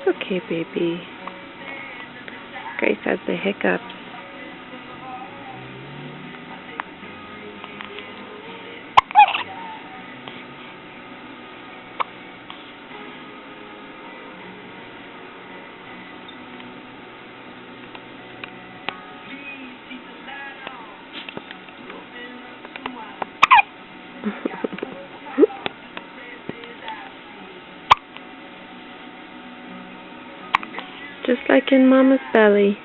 okay, baby. Grace has the hiccups. Just like in Mama's belly.